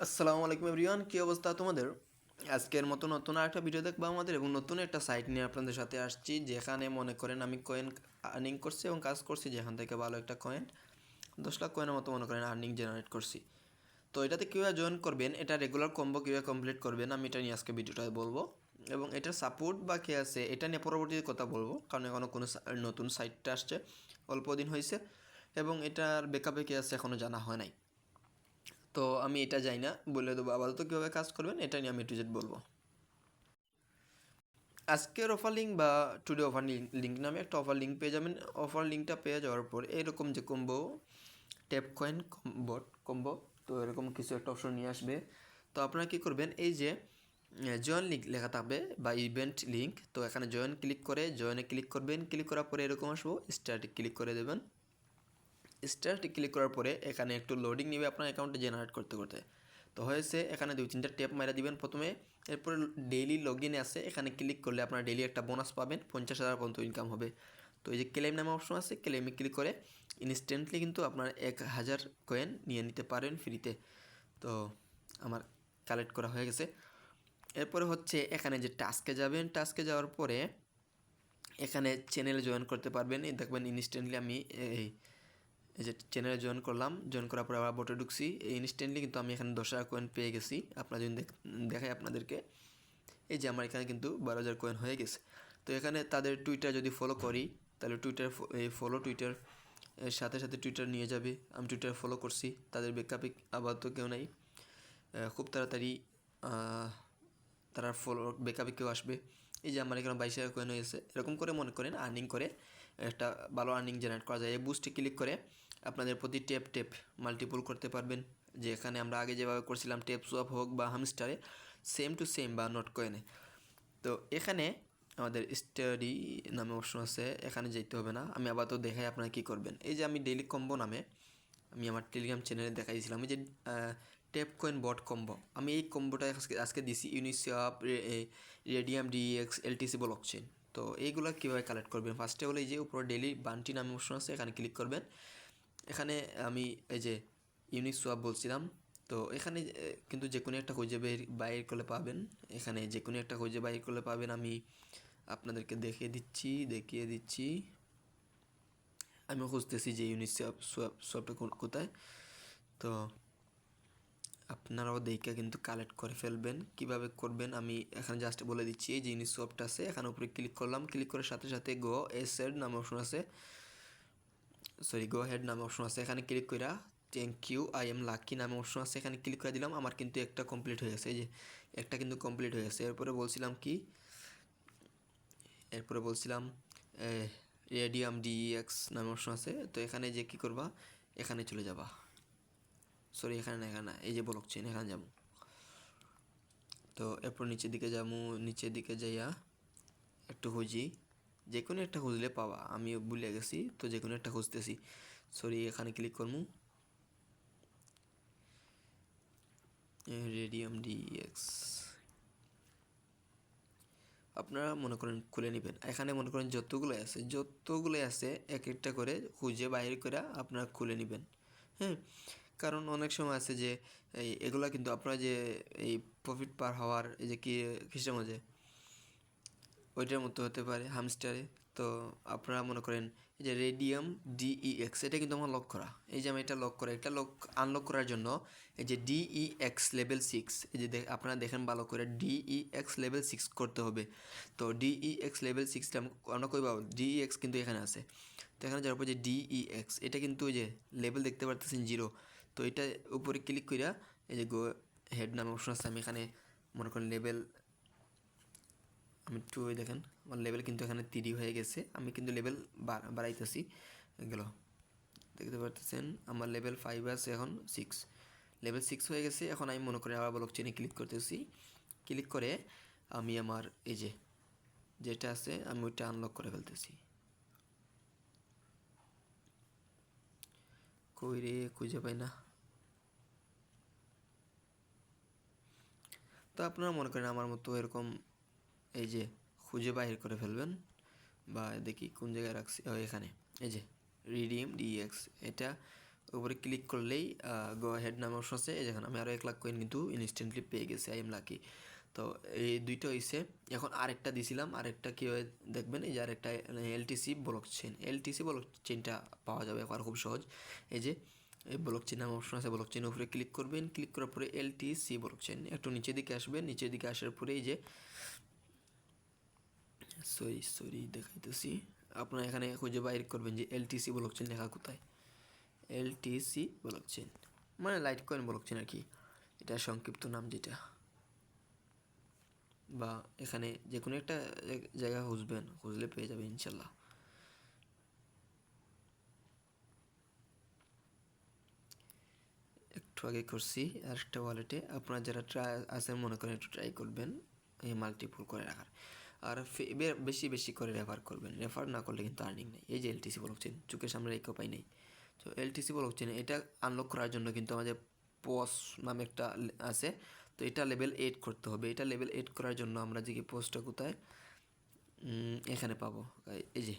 আসসালামু আলাইকুম এভরিওয়ান, কী অবস্থা তোমাদের? আজকের মতো নতুন আরেকটা ভিডিও দেখবো আমাদের এবং নতুন একটা সাইট নিয়ে আপনাদের সাথে আসছি, যেখানে মনে করেন আমি কয়েন আর্নিং করছি এবং কাজ করছি, যেখান থেকে ভালো একটা কয়েন 10 লাখ কয়েনের মতো মনে করেন আর্নিং জেনারেট করছি। তো এটাতে কীভাবে জয়েন করবেন, এটা রেগুলার কম্বো কীভাবে কমপ্লিট করবেন, আমি এটা নিয়ে আজকে ভিডিওটায় বলবো। এবং এটার সাপোর্ট বা কে আছে এটা নিয়ে পরবর্তীতে কথা বলবো, কারণ এখনও কোনো নতুন সাইটটা আসছে, অল্প দিন হয়েছে এবং এটার ব্যাকআপে কে আছে এখনও জানা হয় নাই। তো আমি এটা যাই না, বলে দেবো আপাতত কীভাবে কাজ করবেন এটা নিয়ে আমি টু জেড বলবো। আজকের অফার লিঙ্ক বা টুডে অফার লিঙ্ক নামে একটা অফার লিঙ্ক পেয়ে যাবেন। অফার লিঙ্কটা পেয়ে যাওয়ার পর এরকম যে কম্বো ট্যাপ কয়েন বট কম্বো, তো এরকম কিছু একটা অপশন নিয়ে আসবে। তো আপনারা কী করবেন, এই যে জয়েন লিঙ্ক লেখা থাকবে বা ইভেন্ট লিঙ্ক, তো এখানে জয়েন ক্লিক করে জয়েনে ক্লিক করবেন। ক্লিক করার পরে এরকম আসবো, স্টার্টে ক্লিক করে দেবেন। স্টার্টে ক্লিক করার পরে এখানে একটু লোডিং নেবে আপনার অ্যাকাউন্টে জেনারেট করতে করতে। তো হয়েছে, এখানে 2-3টা ট্যাপ মারা দিবেন প্রথমে। এরপরে ডেইলি লগ ইনে আছে, এখানে ক্লিক করলে আপনার ডেইলি একটা বোনাস পাবেন, 50,000 পর্যন্ত ইনকাম হবে। তো এই যে ক্লেম নামে অপশন আছে, ক্লেমে ক্লিক করে ইনস্ট্যান্টলি কিন্তু আপনার 1,000 কয়েন নিয়ে নিতে পারেন ফ্রিতে। তো আমার কালেক্ট করা হয়ে গেছে। এরপরে হচ্ছে এখানে যে টাস্কে যাবেন, টাস্কে যাওয়ার পরে এখানে চ্যানেলে জয়েন করতে পারবেন। এই দেখবেন ইনস্ট্যান্টলি আমি এই যে চ্যানেলে জয়েন করলাম, জয়েন করার পরে আবার বোটে ঢুকছি, এই ইনস্ট্যান্টলি কিন্তু আমি এখানে 10,000 কয়েন পেয়ে গেছি। আপনারা যদি দেখাই আপনাদেরকে, এই যে আমার এখানে কিন্তু 12,000 কয়েন হয়ে গেছে। তো এখানে তাদের টুইটার যদি ফলো করি, তাহলে টুইটার এই ফলো টুইটার এর সাথে সাথে টুইটার নিয়ে যাবে। আমি টুইটার ফলো করছি, তাদের ব্যাকআপে আপাতত কেউ নাই। খুব তাড়াতাড়ি তারা ফলো ব্যাকআপে কেউ আসবে। এই যে আমার এখানে 22,000 কয়েন হয়েছে। এরকম করে মনে করেন আর্নিং করে একটা ভালো আর্নিং জেনারেট করা যায়। এই বুস্টে ক্লিক করে আপনাদের প্রতি টেপ মাল্টিপল করতে পারবেন। যে এখানে আমরা আগে যেভাবে করছিলাম টেপ সোয়াপ হোক বা হামস্টারে, সেম টু সেম বা নট কয়েনে। তো এখানে আমাদের স্টাডি নামে অপশন আছে, এখানে যেতে হবে না। আমি আপাতত দেখাই আপনারা কী করবেন। এই যে আমি ডেইলি কম্বো নামে আমি আমার টেলিগ্রাম চ্যানেলে দেখাইছিলাম, এই যে ট্যাপ কয়েন বট কম্বো, আমি এই কম্বোটা আজকে দিছি ইউনিসওয়াপ, রেডিয়াম ডিএক্স, এলটিসি ব্লকচেন। তো এইগুলো কীভাবে কালেক্ট করবেন, ফার্স্টে হলো এই যে উপরে ডেইলি বান্টি নামে অপশন আছে, এখানে ক্লিক করবেন। এখানে আমি এই যে ইউনিসওয়াপ বলছিলাম, তো এখানে কিন্তু যে কোনো একটা খুঁজে বাইর করলে পাবেন। এখানে যে কোনো একটা খুঁজে বাইর করলে পাবেন। আমি আপনাদেরকে দেখিয়ে দিচ্ছি। আমি খুঁজতেছি যে সোয়াপটা কোথায়। তো আপনারাও দেখে কিন্তু কালেক্ট করে ফেলবেন। কিভাবে করবেন আমি এখানে জাস্ট বলে দিচ্ছি। এই যে ইউনিসওয়াপটা আছে, এখানে উপরে ক্লিক করলাম। ক্লিক করার সাথে সাথে গো হেড নামে অপশন আছে, এখানে ক্লিক করা thank you I am lucky নামে অপশন আছে, এখানে ক্লিক করে দিলাম। আমার কিন্তু একটা কমপ্লিট হয়ে গেছে, এই যে একটা কিন্তু কমপ্লিট হয়ে গেছে। এরপরে বলছিলাম রেডিয়াম ডিএক্স নামে অপশন আছে। তো এখানে যে কী করবা, এখানে চলে যাবা, এখানে এই যে ব্লকচেন, এখানে যাবো। তো এরপর নিচের দিকে যাইয়া একটু খুঁজি, যে কোনো একটা খুঁজলে পাবা। আমি ভুলে গেছি, তো যে কোনো একটা খুঁজতেছি। এখানে ক্লিক করবো, রেডিয়াম ডিএক্স আপনারা মনে করেন খুলে নেবেন। এখানে মনে করেন যতগুলো আছে এক একটা করে খুঁজে বাইরে করে আপনারা খুলে নেবেন। হ্যাঁ, কারণ অনেক সময় আছে যে এগুলা কিন্তু আপনারা যে এই প্রফিট পার হওয়ার এই যে কিসের মধ্যে ওইটার মতো হতে পারে হামস্টারে। তো আপনারা মনে করেন এই যে রেডিয়াম ডিইএক্স, এটা কিন্তু আমার লক করা। এই যে আমি এটা লক করা, এটা আনলক করার জন্য এই যে ডিইএক্স লেভেল 6, এই যে আপনারা দেখেন ভালো করে, ডিইএক্স লেভেল 6 করতে হবে। তো ডিইএক্স লেভেল 6টা আমরা কই পাবো, ডিইএক্স কিন্তু এখানে আছে। তো এখানে যাওয়ার পর যে ডিইএক্স, এটা কিন্তু ওই যে লেভেল দেখতে পারতেছেন 0। তো এটা উপরে ক্লিক করিয়া এই যে গো হেড নামে অপশন আছে, আমি এখানে মনে করেন আমি একটু ওই দেখেন আমার লেভেল কিন্তু এখানে 3 হয়ে গেছে। আমি কিন্তু লেভেল বাড়াইতেছি, গেল দেখতে পারতেছেন আমার লেভেল 5 আছে, এখন 6, লেভেল 6 হয়ে গেছে। এখন আমি মনে করি আবার ব্লকচেনে ক্লিক করতেছি। ক্লিক করে আমি আমার এই যে যেটা আছে আমি ওইটা আনলক করে ফেলতেছি। কই রে, খুঁজে পাই না। তো আপনারা মনে করেন আমার মতো এরকম এই যে খুঁজে বাহির করে ফেলবেন। বা দেখি কোন জায়গায় রাখছি, এখানে এই যে রিডিম ডিএক্স, এটা উপরে ক্লিক করলেই গো হেড নামে অপশন আছে, এই যেখানে আমি আরও 1 লাখ কয়েন কিন্তু ইনস্ট্যান্টলি পেয়ে গেছি, আই এম লাকি। তো এই দুইটা হয়েছে। এখন আরেকটা দিছিলাম, আরেকটা কী হয় দেখবেন, এই যে আরেকটা এলটিসি ব্লক চেনটা পাওয়া যাবে এখন খুব সহজ। এই যে এই ব্লক চেন নামে অপশন আছে, ব্লক চেনের উপরে ক্লিক করবেন, ক্লিক করার পরে এলটিসি ব্লক চেন একটু নিচের দিকে আসবেন, নিচের দিকে আসার পরে এই যে সরি দেখাইতেছি, আপনারা এখানে খুঁজে বাইর করবেন যে এলটিসি ব্লক চেন লেখা কোথায়, এলটিসি ব্লক চেন মানে লাইট কয়েন ব্লক চেন আর কি, এটা সংক্ষিপ্ত নাম যেটা। বা এখানে যে কোনো একটা জায়গা খুঁজলে পেয়ে যাবে ইনশাল্লাহ। একটু আগে করছি আরেকটা ওয়ালেটে, আপনারা যারা ট্রাই আছেন মনে করেন একটু ট্রাই করবেন এই মাল্টিপল করে রাখার, আর বেশি বেশি করে রেফার করবেন, রেফার না করলে কিন্তু আর্নিং নেই। এই যে এলটিসি ব্লক চেন চোখের সামনে রেখে পাই নেই। তো এলটিসি ব্লক চেন এটা আনলক করার জন্য কিন্তু আমাদের পস নামে একটা আছে, তো এটা লেভেল 8 করতে হবে। এটা লেভেল 8 করার জন্য আমরা যে পোস্টটা কোথায় এখানে পাবো, এই যে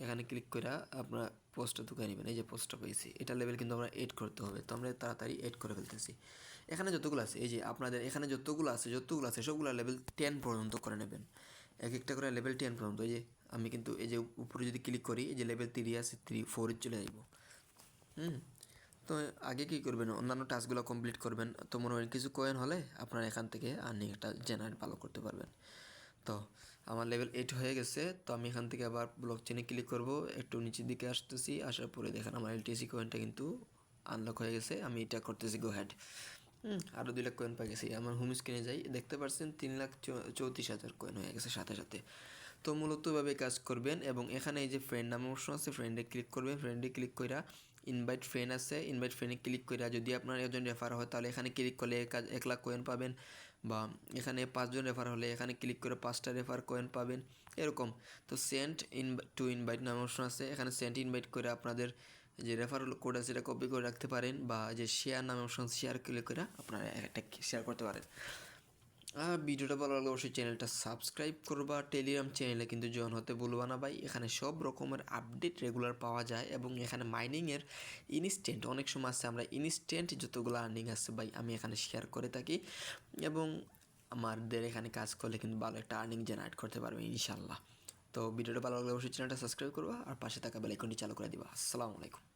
এখানে ক্লিক করে আপনারা পোস্টটা ঢুকে নেবেন। এই যে পোস্টটা পেয়েছি, এটা লেভেল কিন্তু আমরা 8 করতে হবে, তো আমরা তাড়াতাড়ি 8 করে ফেলতেছি। এখানে যতগুলো আছে, এই যে আপনাদের এখানে যতগুলো আছে সবগুলো লেভেল 10 পর্যন্ত করে নেবেন, এক একটা করে লেভেল 10 পর্যন্ত। এই যে আমি কিন্তু এই যে উপরে যদি ক্লিক করি, এই যে লেভেল 3 আছে 4 চলে যাইব। তো আগে কী করবেন, অন্যান্য টাস্কগুলো কমপ্লিট করবেন, তো মনে হয় কিছু কয়েন হলে আপনারা এখান থেকে আর্নিং একটা জেনারেট ভালো করতে পারবেন। তো আমার লেভেল 8 হয়ে গেছে, তো আমি এখান থেকে আবার ব্লক চেনে ক্লিক করব, একটু নিচের দিকে আসতেছি, আসার পরে দেখেন আমার এলটিসি কয়েনটা কিন্তু আনলক হয়ে গেছে। আমি এটা করতেছি গো হেড, আরও 2 লাখ কয়েন পেয়ে গেছি। আমার হোম স্ক্রিনে যাই, দেখতে পাচ্ছেন 3,34,000 কয়েন হয়ে গেছে সাথে সাথে। তো মূলত এভাবে কাজ করবেন। এবং এখানে এই যে ফ্রেন্ড নামে অপশন আছে, ফ্রেন্ডে ক্লিক করবেন, ফ্রেন্ডে ক্লিক কইরা ইনভাইট ফ্রেন্ড আছে, ইনভাইট ফ্রেন্ডে ক্লিক কইরা যদি আপনার একজন রেফার হয় তাহলে এখানে ক্লিক করলে 1 লাখ কয়েন পাবেন, বা এখানে 5 জন রেফার হলে এখানে ক্লিক করে 5টা রেফার কয়েন পাবেন, এরকম। তো সেন্ড টু ইনভাইট নামে অপশন আছে, এখানে সেন্ড ইনভাইট করে আপনাদের যে রেফারেল কোড আছে সেটা কপি করে রাখতে পারেন, বা যে শেয়ার নামে অপশন শেয়ার ক্লিক করে আপনারা একটা শেয়ার করতে পারেন। আর ভিডিওটা ভালো লাগলে অবশ্যই চ্যানেলটা সাবস্ক্রাইব করবা, টেলিগ্রাম চ্যানেলে কিন্তু জয়েন হতে ভুলবা না ভাই, এখানে সব রকমের আপডেট রেগুলার পাওয়া যায়। এবং এখানে মাইনিংয়ের ইনস্ট্যান্ট অনেক সময় আছে, আমরা ইনস্ট্যান্ট যতগুলো আর্নিং আছে ভাই আমি এখানে শেয়ার করে থাকি, এবং আমাদের এখানে কাজ করলে কিন্তু ভালো একটা আর্নিং জেনারেট করতে পারবে ইনশাল্লাহ। তো ভিডিওটা ভালো লাগলে অবশ্যই চ্যানেলটা সাবস্ক্রাইব করবা আর পাশে থাকা বেল আইকনটি চালু করে দিবা। আসসালামু আলাইকুম।